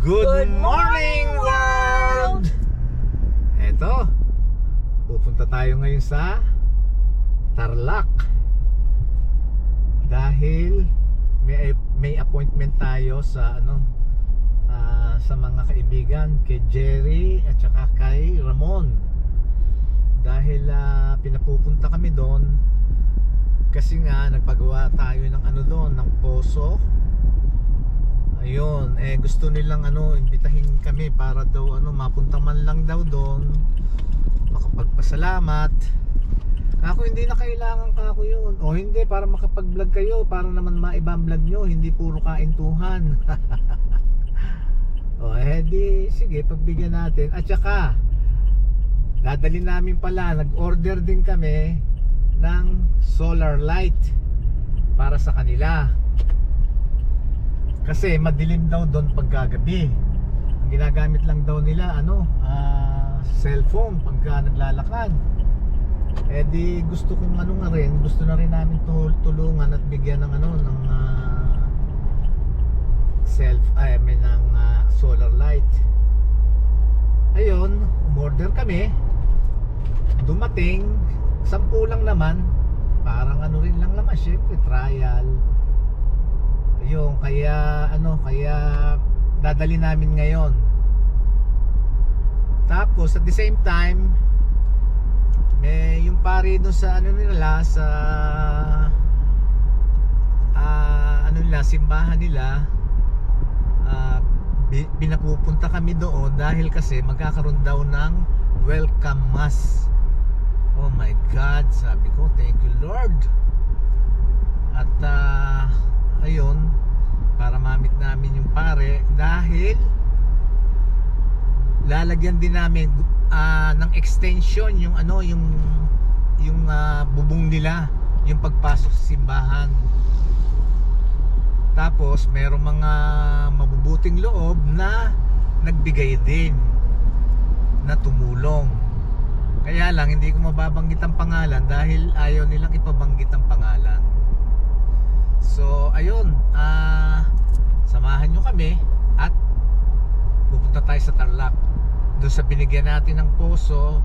Good morning world! Eto, pupunta tayo ngayon sa Tarlac dahil may appointment tayo sa sa mga kaibigan kay Jerry at saka kay Ramon. Dahil pinapupunta kami doon kasi nga nagpagawa tayo ng doon, ng poso. Ayun, gusto nilang imbitahin kami para daw mapunta man lang daw doon, makapagpasalamat. Ako hindi na kailangan kako yun. O hindi, para makapag-vlog kayo, para naman maibang vlog nyo, hindi puro kaintuhan. O di, sige, pagbigyan natin. At saka, dadali namin pala, nag-order din kami ng solar light para sa kanila. Kasi madilim daw doon pagkagabi. Ang ginagamit lang daw nila cellphone pagka naglalakad. Di gusto kong gusto na rin namin tulungan at bigyan ng ng solar light. Ayun, umorder kami. Dumating, 10 lang naman. Parang rin lang naman, syempre trial. Yung kaya dadali namin ngayon. Tapos at the same time may yung pare doon sa nila sa simbahan nila, pinapupunta kami doon dahil kasi magkakaroon daw ng welcome mass. Oh my God, sabi ko thank you Lord. At ayun, para mamit namin yung pare dahil lalagyan din namin ng extension yung bubong nila, yung pagpasok sa simbahan. Tapos merong mga mabubuting loob na nagbigay din na tumulong. Kaya lang hindi ko mababanggit ang pangalan dahil ayaw nilang ipabanggit ang pangalan. So ayun, samahan nyo kami at pupunta tayo sa Tarlac. Doon sa binigyan natin ng poso,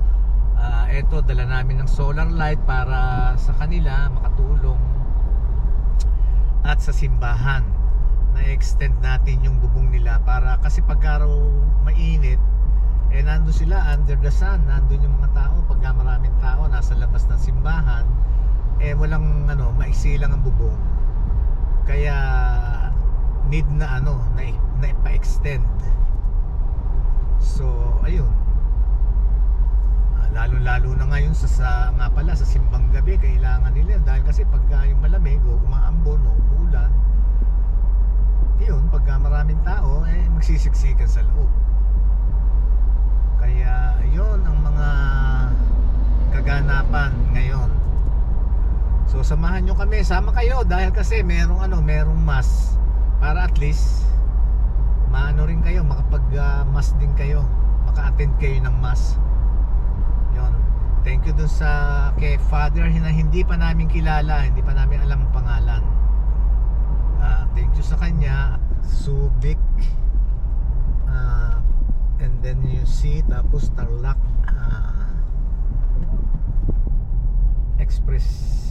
eto dala namin ng solar light para sa kanila makatulong. At sa simbahan na-extend natin yung bubong nila para kasi pag araw mainit, nandun sila under the sun, nandun yung mga tao. Pagka maraming tao nasa labas ng simbahan, walang maiksi lang ang bubong. Kaya need na na ipa-extend. So ayun, lalo na ngayon sa simbang gabi kailangan nila dahil kasi pagka yung malamig o umaambon o umuulan, yun, pagka maraming tao magsisiksikan sa loob. Kaya yun ang mga kaganapan ngayon. So samahan nyo kami, sama kayo dahil kasi merong mass para at least rin kayo, makapag-mass din kayo, maka-attend kayo ng mass. Yun. Thank you dun sa kay Father na hindi pa namin kilala, hindi pa namin alam ang pangalan. Thank you sa kanya. Subic, and then you see, tapos Tarlac Express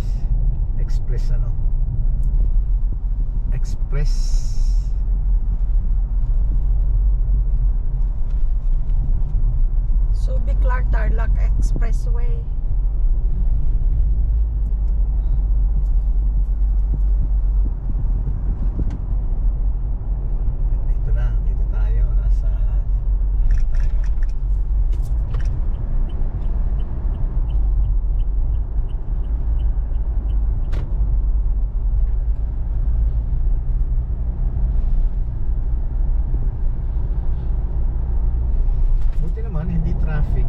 Subic Clark Tarlac Expressway. Dito tayo, nasa buti naman hindi traffic.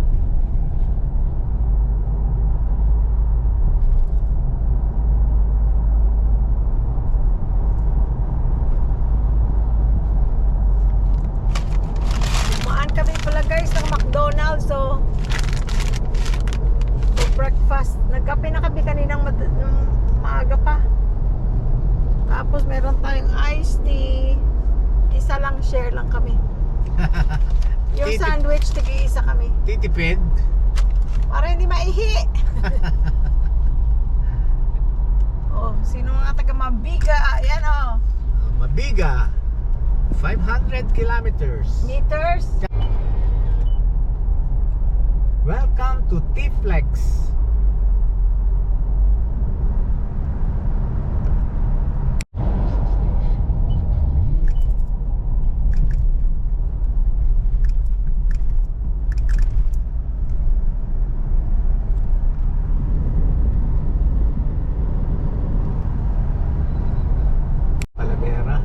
Dumaan kami pala guys ng McDonald's, so breakfast. Nagkape na kami kaninang maaga pa. Tapos meron tayong iced tea. Isa lang, share lang kami. Yung Titip- sandwich, tig-iisa kami. Titipid. Para hindi maihi. Oh, sino mga taga Mabiga? Ayan oh. Mabiga. 500 kilometers. Meters. Welcome to T-Flex. Palavera.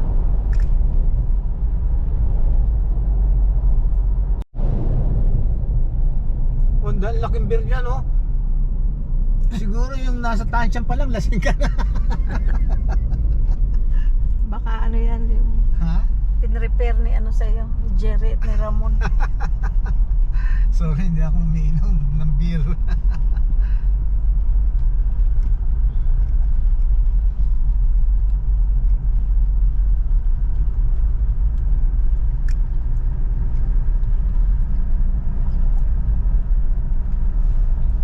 Ang laking beer niya, no? Siguro yung nasa tansyan pa lang, lasing ka na. Baka ano yan, yung Ha? pinrepair ni ano sa'yo, ni Jerry at ni Ramon. Sorry, hindi ako umiinom ng beer.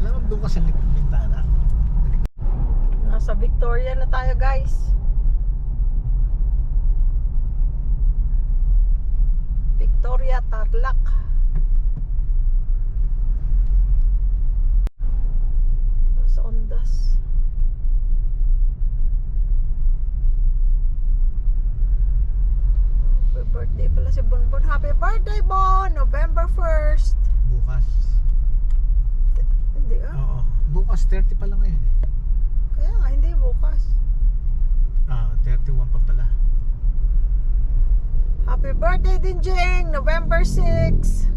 Alam mo, doon ka sa likod ng bintana. Nasa Victoria na tayo, guys. Victoria, Tarlac. Sa Ondas. Happy birthday pala si Bonbon. Happy birthday, Bon! November 1st. Bukas. Hindi ah. Oo. Bukas 30 pa lang ngayon. Kaya nga, hindi bukas. 31 pa pala. Happy birthday din, Jing! November 6.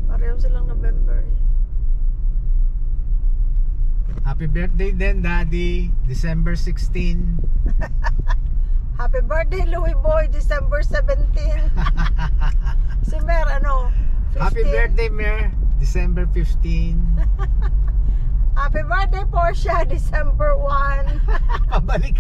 Pareho silang November. Happy birthday din, Daddy. December 16. Happy birthday, Louie Boy! December 17. Si Mer, ano? 15. Happy birthday, Mer. December 15. Happy birthday, Portia! December 1. Pabalik.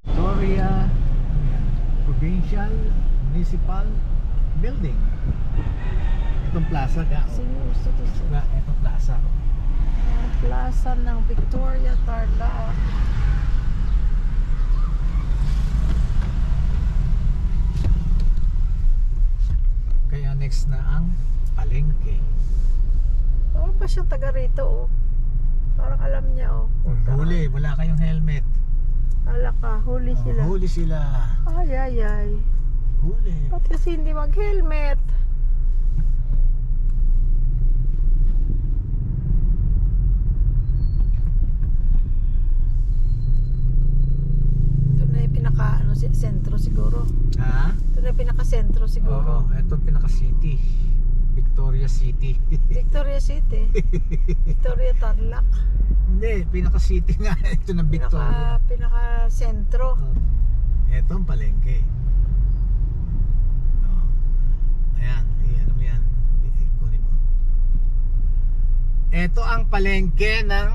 Victoria Provincial Municipal Building. Itong plaza ka. Senior citizen. Itong plaza. Ang plaza ng Victoria, Tarlac. Kaya next na ang palengke. Oh, ba siyang taga rito, oh. Parang alam niya, oh. Huli, wala kayong helmet. Ala ka, huli sila. Huli sila. Ay, ay, ay. Huli. Ba't kasi hindi mag-helmet? Ito na yung pinaka, ano, sentro siguro. Ha? Ito na yung pinaka-sentro siguro. Oo, ito pinaka-city. Victoria City. Victoria City. Victoria, Tarlac. Hindi, pinaka-city nga. Ito ng Victoria. Pinaka-sentro. Ito ang palengke. Oh. Ayan, ano mo yan. Kunin mo. Ito ang palengke ng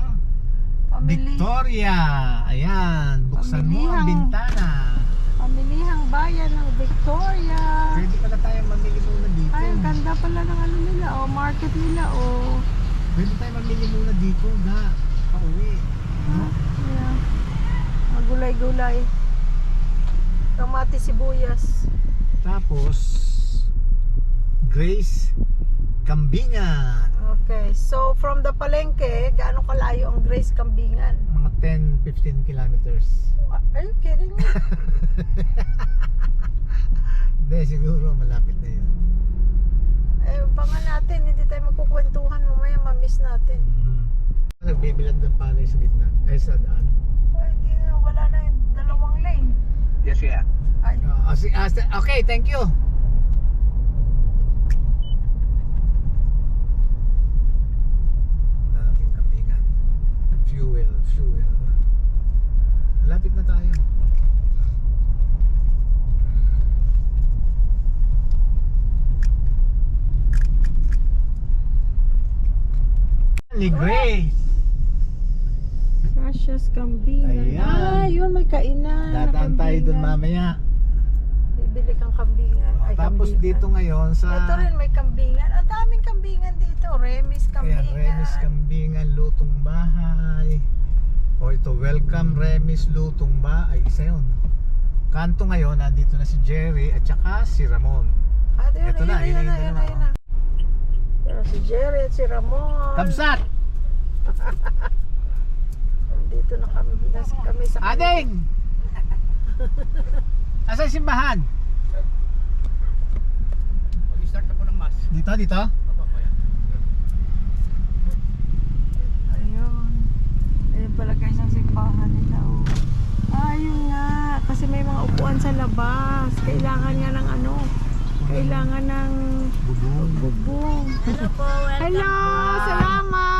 Victoria. Ayan, buksan mo ang Pamilihang- bintana. Pamilihang bayan ng Victoria. Pwede pala tayo mamili muna dito. Ay, ang ganda pala ng ano nila, oh, market nila, oh. Pwede tayo mamili muna dito, pauwi. No? Yeah. Magulay-gulay. Kamati, sibuyas. Tapos Grace Kambingan. Okay, so from the palengke, gaano kalayo ang Grace Kambingan? Mga 10-15 kilometers. Are you kidding me? Hindi, siguro malapit na yun. Eh, baka natin, hindi tayo magkukwentuhan mamaya, mamiss natin. Nagbibilad ng palay sa gitna, ay sa daan. Ay, di na, wala na yung dalawang lane. Yes, yeah. Ay, Okay, thank you. Ating Kambingan. Fuel. Malapit na tayo. Grace. Gracias, kambingan. Ayan. Ah, yun, may kainan. na Dadaan tayo dun kambingan. mamaya. Bibili kang kambingan. Ay, Tapos kambingan. dito ngayon sa Ito rin may kambingan. Ang daming kambingan dito. Remis kambingan. Ayan, Remis Kambingan, Lutong Bahay. O ito, welcome Remis Lutong Bahay. Isa yun. Kanto ngayon, nandito na si Jerry at saka si Ramon. Ah, yun, Ito na, yun na. Pero si Jerry at si Ramon. Kamsat! Dito na kami sa Ading! Asa yung simbahan? Mag-start na po ng mass. Dito? Opo, kuya. Ayun. Ayun pala guys ang simbahan nila. Oh. Ayun nga. Kasi may mga upuan sa labas. Kailangan nga ng ano. Kailangan ng Bubong. bubong. Hello po, welcome Hello! po. Salamat!